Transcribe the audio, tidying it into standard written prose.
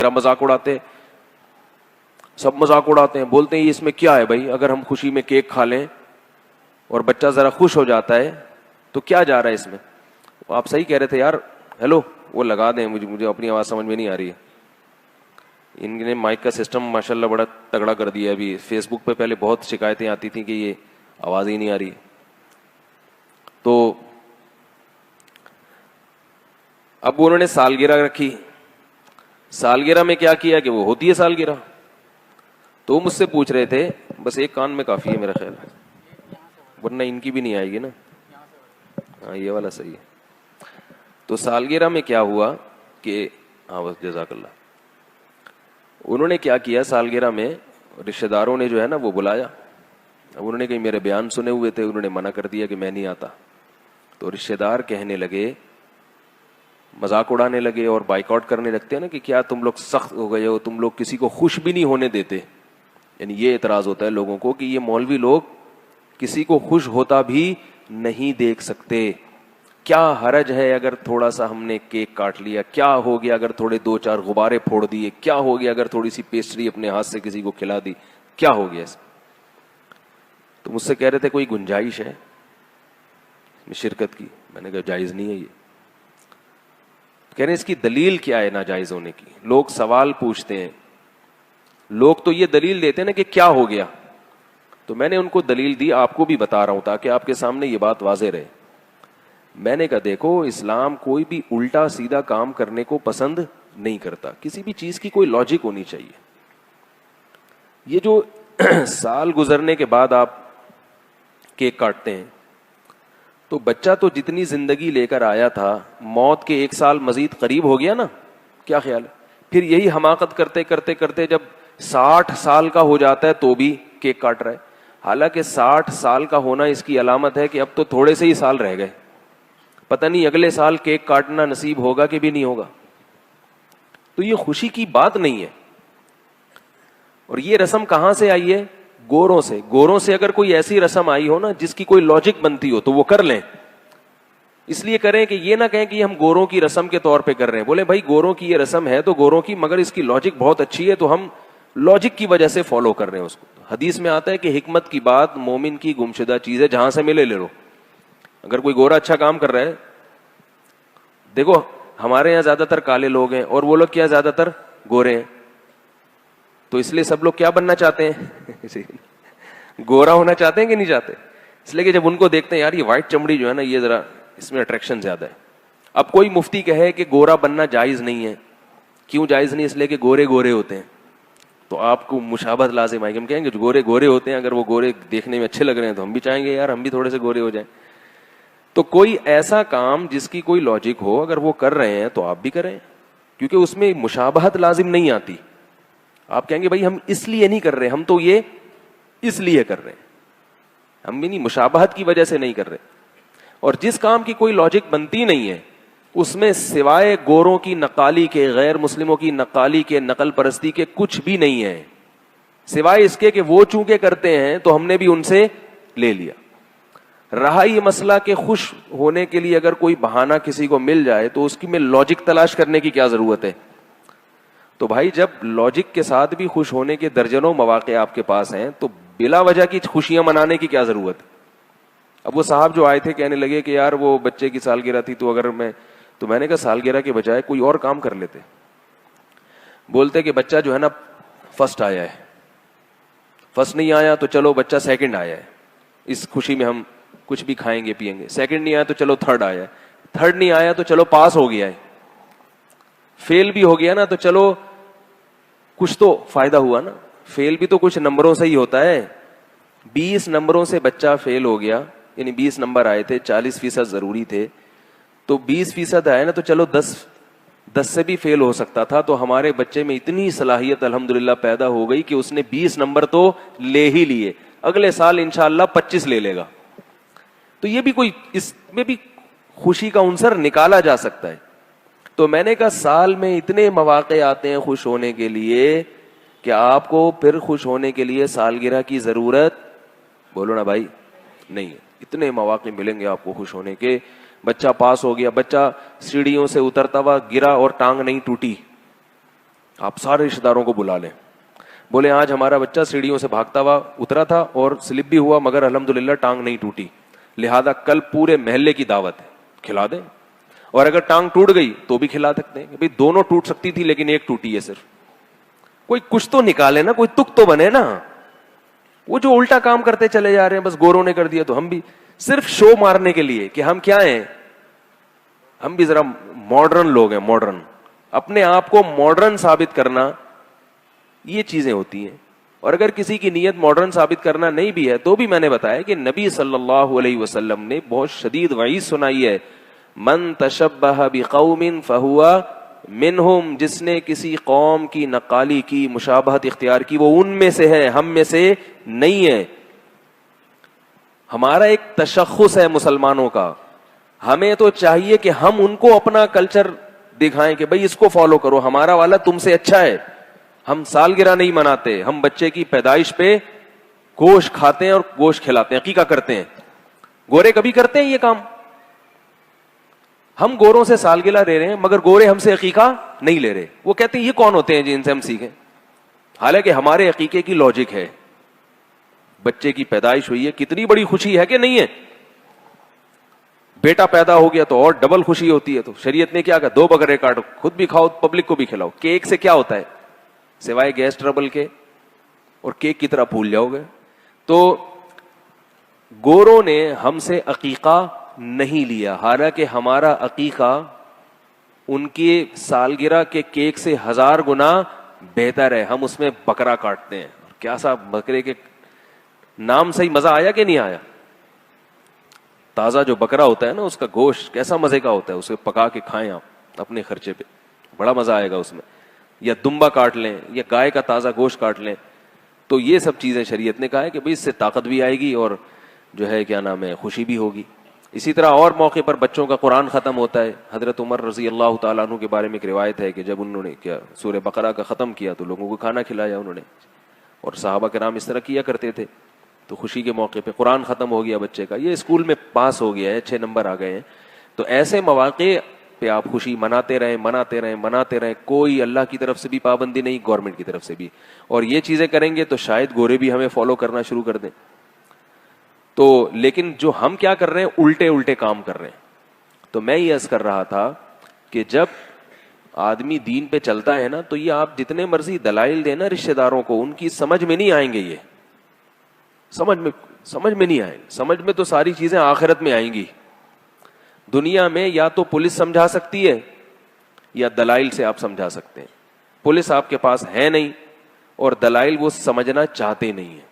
میرا مذاق اڑاتے ہیں, سب مذاق اڑاتے ہیں, بولتے ہیں یہ اس میں کیا ہے بھائی, اگر ہم خوشی میں کیک کھا لیں اور بچہ ذرا خوش ہو جاتا ہے تو کیا جا رہا ہے اس میں. آپ صحیح کہہ رہے تھے یار, ہیلو وہ لگا دیں, مجھے اپنی آواز سمجھ میں نہیں آ رہی ہے. ان نے مائک کا سسٹم ماشاءاللہ بڑا تگڑا کر دیا. ابھی فیس بک پہ پہلے بہت شکایتیں آتی تھیں کہ یہ آواز ہی نہیں آ رہی. تو اب انہوں نے سالگرہ رکھی. سالگرہ میں کیا کیا کہ وہ ہوتی ہے سالگرہ, تو مجھ سے پوچھ رہے تھے, بس ایک کان میں کافی ہے میرا خیال ہے, ورنہ ان کی بھی نہیں آئے گی نا. ہاں یہ والا صحیح ہے. تو سالگرہ میں کیا ہوا کہ ہاں بس جزاک اللہ, انہوں نے کیا کیا سالگرہ میں رشتہ داروں نے جو ہے نا وہ بلایا. اب انہوں نے کہیں میرے بیان سنے ہوئے تھے, انہوں نے منع کر دیا کہ میں نہیں آتا. تو رشتہ دار کہنے لگے, مذاق اڑانے لگے اور بائیک آؤٹ کرنے لگتے ہیں نا کہ کیا تم لوگ سخت ہو گئے ہو, تم لوگ کسی کو خوش بھی نہیں ہونے دیتے. یعنی یہ اعتراض ہوتا ہے لوگوں کو کہ یہ مولوی لوگ کسی کو خوش ہوتا بھی نہیں دیکھ سکتے. کیا حرج ہے اگر تھوڑا سا ہم نے کیک کاٹ لیا, کیا ہو گیا اگر تھوڑے دو چار غبارے پھوڑ دیے, کیا ہو گیا اگر تھوڑی سی پیسٹری اپنے ہاتھ سے کسی کو کھلا دی, کیا ہو گیا اس. تو مجھ سے کہہ رہے تھے کوئی گنجائش ہے شرکت کی. میں نے کہا جائز نہیں ہے یہ. کہہ رہے ہیں اس کی دلیل کیا ہے ناجائز ہونے کی. لوگ سوال پوچھتے ہیں, لوگ تو یہ دلیل دیتے ہیں نا کہ کیا ہو گیا. تو میں نے ان کو دلیل دی, آپ کو بھی بتا رہا ہوں تاکہ آپ کے سامنے یہ بات واضح رہے. میں نے کہا دیکھو, اسلام کوئی بھی الٹا سیدھا کام کرنے کو پسند نہیں کرتا. کسی بھی چیز کی کوئی لاجک ہونی چاہیے. یہ جو سال گزرنے کے بعد آپ کیک کاٹتے ہیں, تو بچہ تو جتنی زندگی لے کر آیا تھا, موت کے 1 سال مزید قریب ہو گیا نا. کیا خیال ہے؟ پھر یہی حماقت کرتے کرتے کرتے جب 60 سال کا ہو جاتا ہے تو بھی کیک کاٹ رہا ہے. حالانکہ 60 سال کا ہونا اس کی علامت ہے کہ اب تو تھوڑے سے ہی سال رہ گئے, پتہ نہیں اگلے سال کیک کاٹنا نصیب ہوگا کہ بھی نہیں ہوگا. تو یہ خوشی کی بات نہیں ہے. اور یہ رسم کہاں سے آئی ہے؟ گوروں سے. گوروں سے اگر کوئی ایسی رسم آئی ہو نا جس کی کوئی لاجک بنتی ہو تو وہ کر لیں. اس لیے کریں کہ یہ نہ کہیں کہ ہم گوروں کی رسم کے طور پہ کر رہے ہیں. بولے بھائی گوروں کی یہ رسم ہے تو گوروں کی, مگر اس کی لاجک بہت اچھی ہے تو ہم لاجک کی وجہ سے فالو کر رہے ہیں اس کو. حدیث میں آتا ہے کہ حکمت کی بات مومن کی گمشدہ چیز ہے, جہاں سے ملے لے لو. اگر کوئی گورا اچھا کام کر رہا ہے, دیکھو ہمارے یہاں زیادہ تر کالے لوگ ہیں اور وہ لوگ کیا زیادہ تر گورے ہیں, تو اس لیے سب لوگ کیا بننا چاہتے ہیں؟ گورا ہونا چاہتے ہیں کہ نہیں چاہتے؟ اس لیے کہ جب ان کو دیکھتے ہیں یار یہ وائٹ چمڑی جو ہے نا یہ ذرا اس میں اٹریکشن زیادہ ہے. اب کوئی مفتی کہے کہ گورا بننا جائز نہیں ہے. کیوں جائز نہیں؟ اس لیے کہ گورے گورے ہوتے ہیں. تو آپ کو مشابہت لازم آئے گی. ہم کہیں گے جو گورے گورے ہوتے ہیں, اگر وہ گورے دیکھنے میں اچھے لگ رہے ہیں تو ہم بھی چاہیں گے یار ہم بھی تھوڑے سے گورے ہو جائیں. تو کوئی ایسا کام جس کی کوئی لاجک ہو اگر وہ کر رہے ہیں تو آپ بھی کریں, کیونکہ اس میں مشابہت لازم نہیں آتی. آپ کہیں گے بھائی ہم اس لیے نہیں کر رہے, ہم تو یہ اس لیے کر رہے ہیں, ہم بھی نہیں مشابہت کی وجہ سے نہیں کر رہے. اور جس کام کی کوئی لاجک بنتی نہیں ہے اس میں سوائے گوروں کی نقالی کے, غیر مسلموں کی نقالی کے, نقل پرستی کے کچھ بھی نہیں ہے, سوائے اس کے کہ وہ چونکہ کرتے ہیں تو ہم نے بھی ان سے لے لیا. رہا یہ مسئلہ کہ خوش ہونے کے لیے اگر کوئی بہانہ کسی کو مل جائے تو اس کی میں لاجک تلاش کرنے کی کیا ضرورت ہے؟ تو بھائی جب لاجک کے ساتھ بھی خوش ہونے کے درجنوں مواقع آپ کے پاس ہیں تو بلا وجہ کی خوشیاں منانے کی کیا ضرورت ہے؟ اب وہ صاحب جو آئے تھے کہنے لگے کہ یار وہ بچے کی سالگرہ تھی تو میں نے کہا سالگرہ کے بجائے کوئی اور کام کر لیتے. بولتے کہ بچہ جو ہے نا فرسٹ آیا ہے, فرسٹ نہیں آیا تو چلو بچہ سیکنڈ آیا ہے, اس خوشی میں ہم کچھ بھی کھائیں گے پیئیں گے. سیکنڈ نہیں آیا تو چلو تھرڈ آیا ہے, تھرڈ نہیں آیا تو چلو پاس ہو گیا ہے, فیل بھی ہو گیا نا تو چلو کچھ تو فائدہ ہوا نا. فیل بھی تو کچھ نمبروں سے ہی ہوتا ہے. 20 نمبروں سے بچہ فیل ہو گیا, یعنی 20 نمبر آئے تھے, 40% ضروری تھے, تو 20% آئے نا تو چلو 10 سے بھی فیل ہو سکتا تھا. تو ہمارے بچے میں اتنی صلاحیت الحمدللہ پیدا ہو گئی کہ اس نے 20 نمبر تو لے ہی لیے, اگلے سال انشاءاللہ 25 لے لے گا. تو یہ بھی کوئی, اس میں بھی خوشی کا عنصر نکالا جا سکتا ہے. تو میں نے کہا سال میں اتنے مواقع آتے ہیں خوش ہونے کے لیے کہ آپ کو پھر خوش ہونے کے لیے سالگرہ کی ضرورت, بولو نا بھائی, نہیں ہے. اتنے مواقع ملیں گے آپ کو خوش ہونے کے. بچہ پاس ہو گیا, بچہ سیڑھیوں سے اترتا ہوا گرا اور ٹانگ نہیں ٹوٹی, آپ سارے رشتے داروں کو بلا لیں. بولے آج ہمارا بچہ سیڑھیوں سے بھاگتا ہوا اترا تھا اور سلپ بھی ہوا مگر الحمدللہ ٹانگ نہیں ٹوٹی, لہذا کل پورے محلے کی دعوت ہے, کھلا دیں. اور اگر ٹانگ ٹوٹ گئی تو بھی کھلا سکتے ہیں, بھئی دونوں ٹوٹ سکتی تھی لیکن ایک ٹوٹی ہے صرف. کوئی کچھ تو نکالے نا, کوئی تک تو بنے نا. وہ جو الٹا کام کرتے چلے جا رہے ہیں, بس گوروں نے کر دیا تو ہم بھی, صرف شو مارنے کے لیے کہ ہم کیا ہیں, ہم بھی ذرا ماڈرن لوگ ہیں, ماڈرن, اپنے آپ کو ماڈرن ثابت کرنا, یہ چیزیں ہوتی ہیں. اور اگر کسی کی نیت ماڈرن ثابت کرنا نہیں بھی ہے تو بھی میں نے بتایا کہ نبی صلی اللہ علیہ وسلم نے بہت شدید وعید سنائی ہے, من تشبہ بقوم فہو منہم, جس نے کسی قوم کی نقالی کی, مشابہت اختیار کی, وہ ان میں سے ہے, ہم میں سے نہیں ہے. ہمارا ایک تشخص ہے مسلمانوں کا, ہمیں تو چاہیے کہ ہم ان کو اپنا کلچر دکھائیں کہ بھئی اس کو فالو کرو, ہمارا والا تم سے اچھا ہے. ہم سالگرہ نہیں مناتے, ہم بچے کی پیدائش پہ گوشت کھاتے ہیں اور گوشت کھلاتے ہیں, عقیقہ کرتے ہیں. گورے کبھی کرتے ہیں یہ کام؟ ہم گوروں سے سالگرہ لے رہے ہیں مگر گورے ہم سے عقیقہ نہیں لے رہے. وہ کہتے ہیں یہ کون ہوتے ہیں جن سے ہم سیکھیں, حالانکہ ہمارے عقیقے کی لاجک ہے. بچے کی پیدائش ہوئی ہے, کتنی بڑی خوشی ہے کہ نہیں ہے. بیٹا پیدا ہو گیا تو اور ڈبل خوشی ہوتی ہے. تو شریعت نے کیا کہا, 2 بکرے کاٹو, خود بھی کھاؤ پبلک کو بھی کھلاؤ. کیک سے کیا ہوتا ہے سوائے گیس ٹربل کے, اور کیک کی طرح بھول جاؤ گے. تو گوروں نے ہم سے عقیقہ نہیں لیا, حالانکہ ہمارا عقیقہ ان کی سالگرہ کے کیک سے 1000 گنا بہتر ہے. ہم اس میں بکرا کاٹتے ہیں. کیا سا بکرے کے نام سے ہی مزہ آیا کہ نہیں آیا؟ تازہ جو بکرا ہوتا ہے نا, اس کا گوشت کیسا مزے کا ہوتا ہے, اسے پکا کے کھائیں آپ اپنے خرچے پہ, بڑا مزہ آئے گا اس میں. یا دمبا کاٹ لیں, یا گائے کا تازہ گوشت کاٹ لیں. تو یہ سب چیزیں شریعت نے کہا ہے کہ بھئی اس سے طاقت بھی آئے گی اور جو ہے کیا نام ہے خوشی بھی ہوگی. اسی طرح اور موقع پر بچوں کا قرآن ختم ہوتا ہے. حضرت عمر رضی اللہ تعالیٰ عنہ کے بارے میں ایک روایت ہے کہ جب انہوں نے کیا سورہ بقرہ کا ختم کیا تو لوگوں کو کھانا کھلایا انہوں نے, اور صحابہ کرام اس طرح کیا کرتے تھے. تو خوشی کے موقع پہ قرآن ختم ہو گیا بچے کا, یہ اسکول میں پاس ہو گیا ہے, 6 نمبر آ گئے ہیں. تو ایسے مواقع پہ آپ خوشی مناتے رہیں. کوئی اللہ کی طرف سے بھی پابندی نہیں, گورنمنٹ کی طرف سے بھی. اور یہ چیزیں کریں گے تو شاید گورے بھی ہمیں فالو کرنا شروع کر دیں. تو لیکن جو ہم کیا کر رہے ہیں, الٹے کام کر رہے ہیں. تو میں یہ عرض کر رہا تھا کہ جب آدمی دین پہ چلتا ہے نا, تو یہ آپ جتنے مرضی دلائل دینا رشتے داروں کو, ان کی سمجھ میں نہیں آئیں گے. یہ سمجھ میں نہیں آئیں گے. سمجھ میں تو ساری چیزیں آخرت میں آئیں گی. دنیا میں یا تو پولیس سمجھا سکتی ہے یا دلائل سے آپ سمجھا سکتے ہیں. پولیس آپ کے پاس ہے نہیں اور دلائل وہ سمجھنا چاہتے نہیں ہیں.